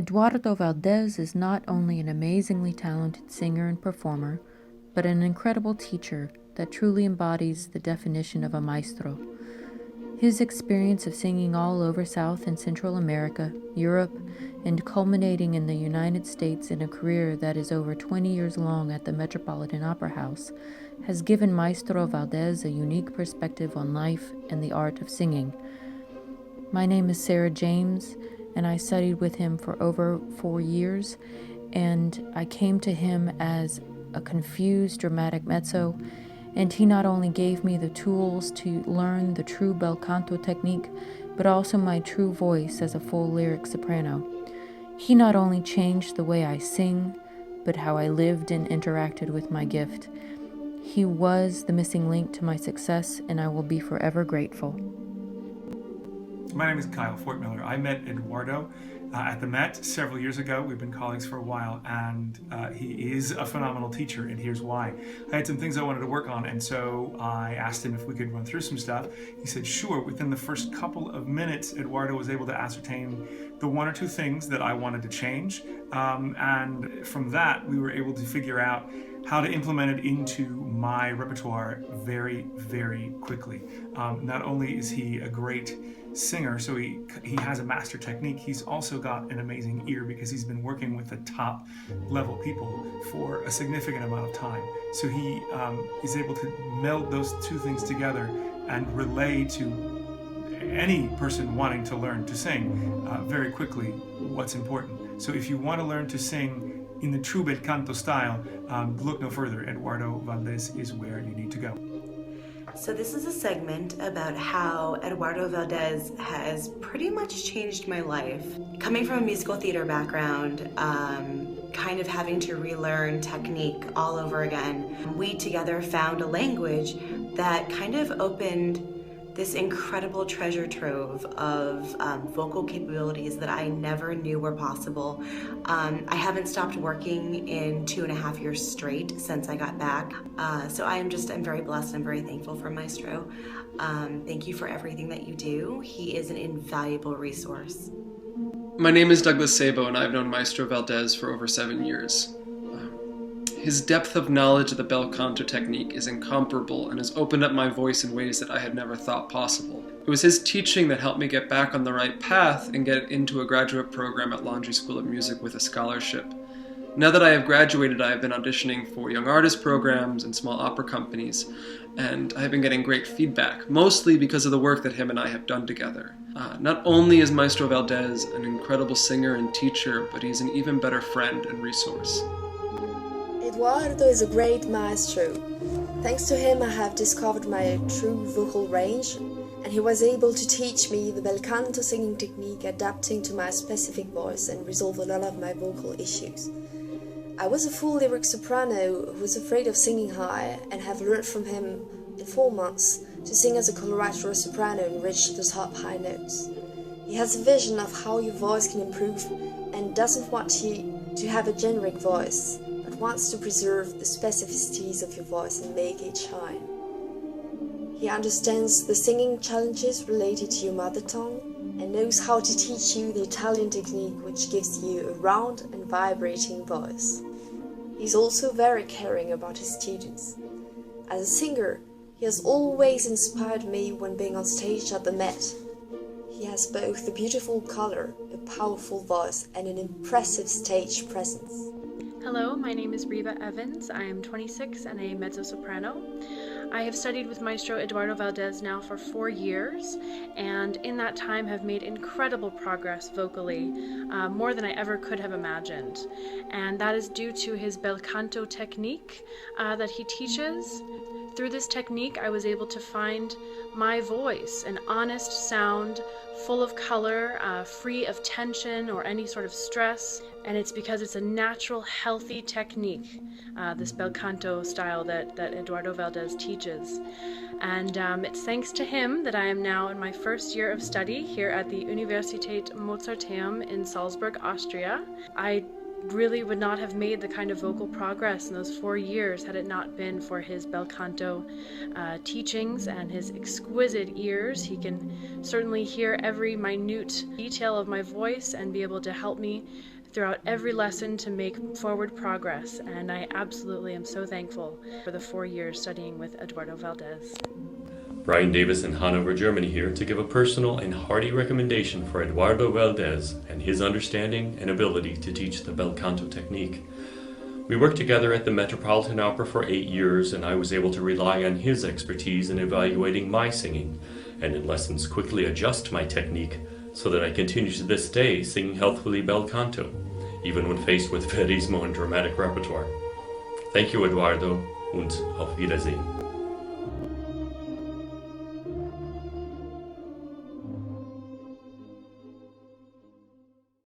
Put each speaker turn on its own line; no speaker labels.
Eduardo Valdez is not only an amazingly talented singer and performer, but an incredible teacher that truly embodies the definition of a maestro. His experience of singing all over South and Central America, Europe, and culminating in the United States in a career that is over 20 years long at the Metropolitan Opera House has given Maestro Valdez a unique perspective on life and the art of singing. My name is Sarah James, and I studied with him for over 4 years, and I came to him as a confused dramatic mezzo, and he not only gave me the tools to learn the true bel canto technique, but also my true voice as a full lyric soprano. He not only changed the way I sing, but how I lived and interacted with my gift. He was the missing link to my success, and I will be forever grateful.
My name is Pfortmiller. I met Eduardo at the Met several years ago. We've been colleagues for a while, and he is a phenomenal teacher, and here's why. I had some things I wanted to work on, and so I asked him if we could run through some stuff. He said, sure. Within the first couple of minutes, Eduardo was able to ascertain the one or two things that I wanted to change, and from that, we were able to figure out how to implement it into my repertoire very, very quickly. Not only is he a great singer, so he has a master technique, he's also got an amazing ear because he's been working with the top level people for a significant amount of time. So he is able to meld those two things together and relay to any person wanting to learn to sing very quickly what's important. So if you want to learn to sing in the true bel canto style, look no further. Eduardo Valdes is where you need to go.
So this is a segment about how Eduardo Valdez has pretty much changed my life. Coming from a musical theater background, kind of having to relearn technique all over again, we together found a language that kind of opened this incredible treasure trove of vocal capabilities that I never knew were possible. I haven't stopped working in 2.5 years straight since I got back. So I'm very blessed. I'm very thankful for Maestro. Thank you for everything that you do. He is an invaluable resource.
My name is Douglas Sago, and I've known Maestro Valdez for over 7 years. His depth of knowledge of the bel canto technique is incomparable and has opened up my voice in ways that I had never thought possible. It was his teaching that helped me get back on the right path and get into a graduate program at Laundry School of Music with a scholarship. Now that I have graduated, I have been auditioning for young artist programs and small opera companies, and I have been getting great feedback, mostly because of the work that him and I have done together. Not only is Maestro Valdez an incredible singer and teacher, but he's an even better friend and resource.
Eduardo is a great maestro. Thanks to him I have discovered my true vocal range, and he was able to teach me the bel canto singing technique adapting to my specific voice and resolve a lot of my vocal issues. I was a full lyric soprano who was afraid of singing high and have learned from him in 4 months to sing as a coloratura soprano and reach the top high notes. He has a vision of how your voice can improve and doesn't want you to have a generic voice, wants to preserve the specificities of your voice and make it shine. He understands the singing challenges related to your mother tongue and knows how to teach you the Italian technique which gives you a round and vibrating voice. He's also very caring about his students. As a singer, he has always inspired me when being on stage at the Met. He has both a beautiful color, a powerful voice, and an impressive stage presence.
Hello, my name is Reba Evans. I am 26 and a mezzo-soprano. I have studied with Maestro Eduardo Valdez now for 4 years, and in that time have made incredible progress vocally, more than I ever could have imagined. And that is due to his bel canto technique that he teaches. Through this technique, I was able to find my voice, an honest sound, full of color, free of tension or any sort of stress. And it's because it's a natural, healthy technique, this bel canto style that Eduardo Valdez teaches. And it's thanks to him that I am now in my first year of study here at the Universita Mozarteum in Salzburg, Austria. I really would not have made the kind of vocal progress in those 4 years had it not been for his bel canto teachings and his exquisite ears. He can certainly hear every minute detail of my voice and be able to help me throughout every lesson to make forward progress, and I absolutely am so thankful for the 4 years studying with Eduardo Valdez.
Brian Davis in Hannover, Germany here to give a personal and hearty recommendation for Eduardo Valdez and his understanding and ability to teach the bel canto technique. We worked together at the Metropolitan Opera for 8 years, and I was able to rely on his expertise in evaluating my singing, and in lessons quickly adjust my technique so that I continue to this day singing healthfully bel canto, even when faced with verismo and dramatic repertoire. Thank you, Eduardo, und auf Wiedersehen.